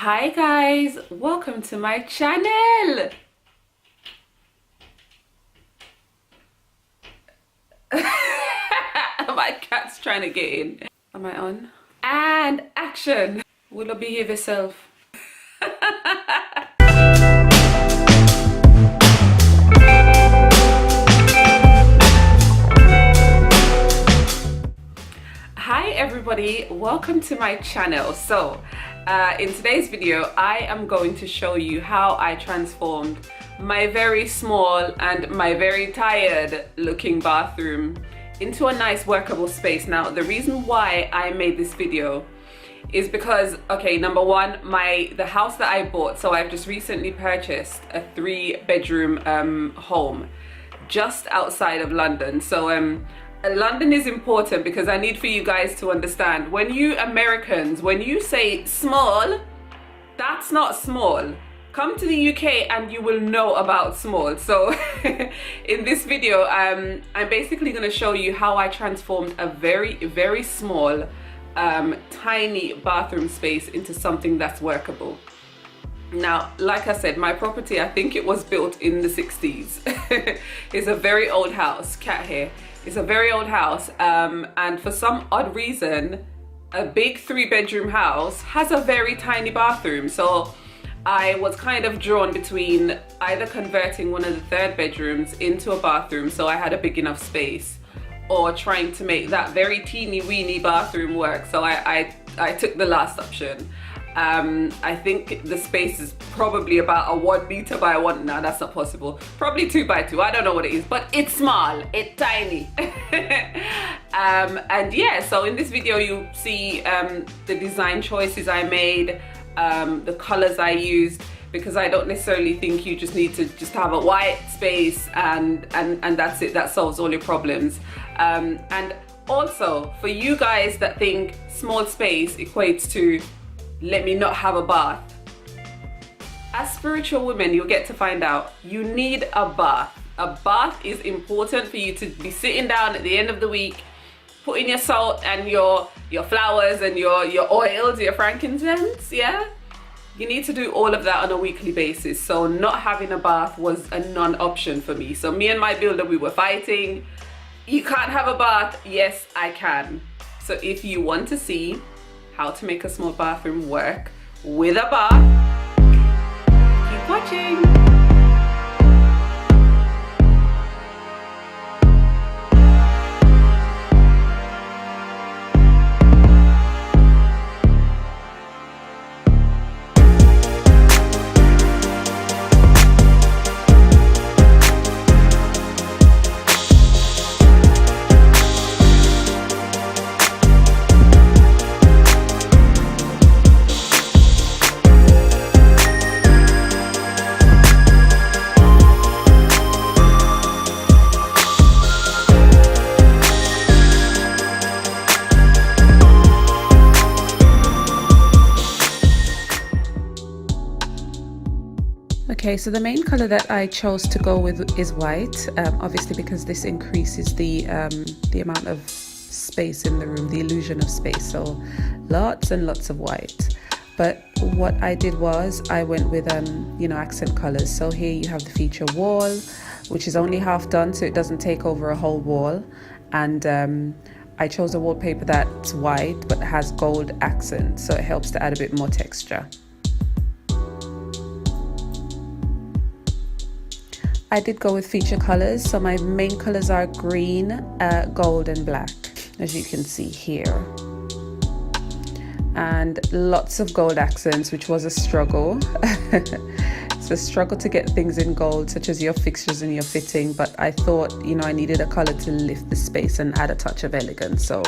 Hi guys, welcome to my channel. My cat's trying to get in. Am I on? And action. Will you behave yourself? Hi everybody, welcome to my channel. So in today's video I am going to show you how I transformed my very small and my very tired looking bathroom into a nice workable space. Now the reason why I made this video is because, okay, number one, the house that I bought, so I've just recently purchased a 3-bedroom home just outside of London. So London is important because I need for you guys to understand, when you Americans, when you say small, that's not small. Come to the UK and you will know about small. So in this video I'm basically going to show you how I transformed a very small tiny bathroom space into something that's workable. Now, like I said, my property, I think it was built in the 60s. It's a very old house. Cat here. It's a very old house, and for some odd reason a big 3-bedroom house has a very tiny bathroom. So I was kind of drawn between either converting one of the 3rd bedrooms into a bathroom so I had a big enough space, or trying to make that very teeny weeny bathroom work. So I took the last option. I think the space is probably about a 1 meter by 1. No, that's not possible. Probably 2 by 2. I don't know what it is, but it's small. It's tiny. And yeah, so in this video you see the design choices I made, the colors I used, because I don't necessarily think you just need to just have a white space and that's it. That solves all your problems. And also for you guys that think small space equates to let me not have a bath, as spiritual women you'll get to find out you need a bath. A bath is important for you to be sitting down at the end of the week, putting your salt and your flowers and your oils, your frankincense. Yeah, you need to do all of that on a weekly basis. So not having a bath was a non-option for me. So me and my builder, we were fighting. You can't have a bath. Yes, I can. So if you want to see how to make a small bathroom work with a bath, keep watching. Okay, so the main color that I chose to go with is white, obviously because this increases the amount of space in the room, the illusion of space. So lots and lots of white. But what I did was I went with accent colors. So here you have the feature wall, which is only half done, so it doesn't take over a whole wall. And I chose a wallpaper that's white but has gold accent, so it helps to add a bit more texture. I did go with feature colors, so my main colors are green, gold and black, as you can see here. And lots of gold accents, which was a struggle. It's a struggle to get things in gold, such as your fixtures and your fitting, but I thought, I needed a color to lift the space and add a touch of elegance. So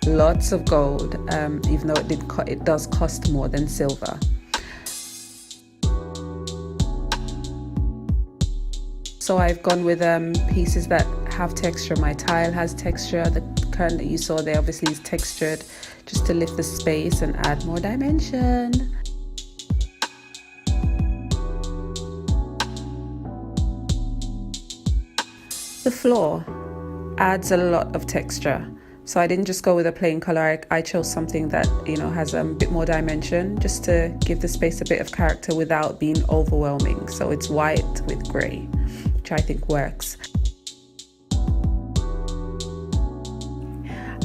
lots of gold, even though it does cost more than silver. So I've gone with pieces that have texture. My tile has texture. The curtain that you saw there obviously is textured, just to lift the space and add more dimension. The floor adds a lot of texture. So I didn't just go with a plain color. I chose something that, you know, has a bit more dimension, just to give the space a bit of character without being overwhelming. So it's white with grey, which I think works.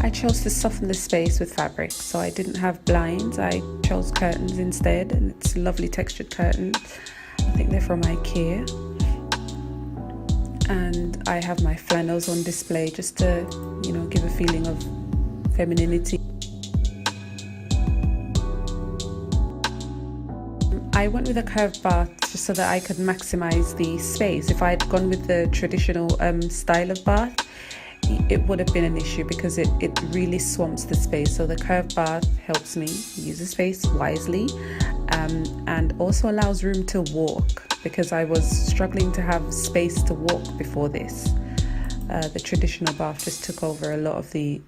I chose to soften the space with fabric, so I didn't have blinds. I chose curtains instead, and it's lovely textured curtains. I think they're from IKEA. And I have my flannels on display just to, you know, give a feeling of femininity. I went with a curved bath just so that I could maximize the space. If I had gone with the traditional style of bath, it would have been an issue because it really swamps the space. So the curved bath helps me use the space wisely, and also allows room to walk, because I was struggling to have space to walk before this. The traditional bath just took over a lot of the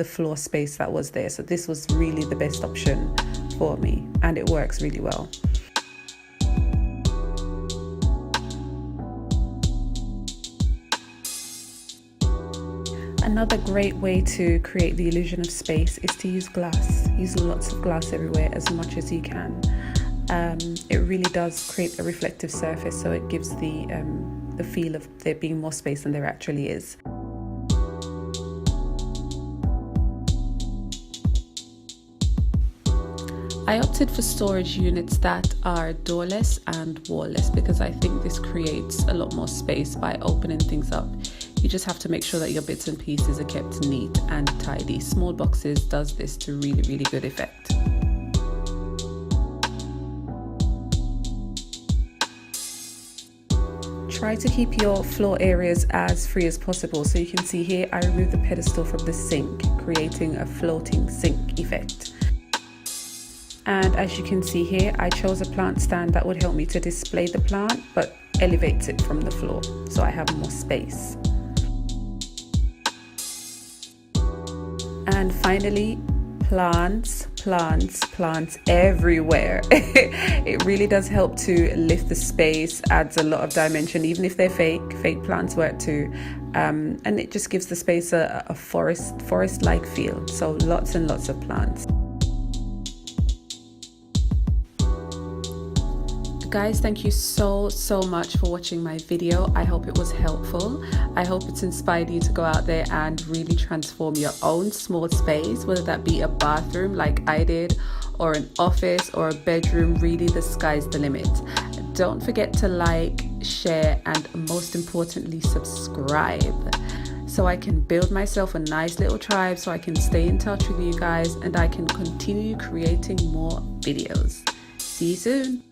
floor space that was there. So this was really the best option for me, and it works really well. Another great way to create the illusion of space is to use glass. Use lots of glass everywhere as much as you can. It really does create a reflective surface, so it gives the feel of there being more space than there actually is. I opted for storage units that are doorless and wall-less because I think this creates a lot more space by opening things up. You just have to make sure that your bits and pieces are kept neat and tidy. Small boxes does this to really, really good effect. Try to keep your floor areas as free as possible. So you can see here, I removed the pedestal from the sink, creating a floating sink effect. And as you can see here, I chose a plant stand that would help me to display the plant, but elevates it from the floor, so I have more space. And finally, plants everywhere. It really does help to lift the space, adds a lot of dimension, even if they're fake plants work too. And it just gives the space a forest-like feel. So lots and lots of plants. Guys, thank you so much for watching my video. I hope it was helpful. I hope it's inspired you to go out there and really transform your own small space, whether that be a bathroom like I did, or an office, or a bedroom. Really, the sky's the limit. Don't forget to like, share, and most importantly, subscribe, so I can build myself a nice little tribe, so I can stay in touch with you guys and I can continue creating more videos. See you soon.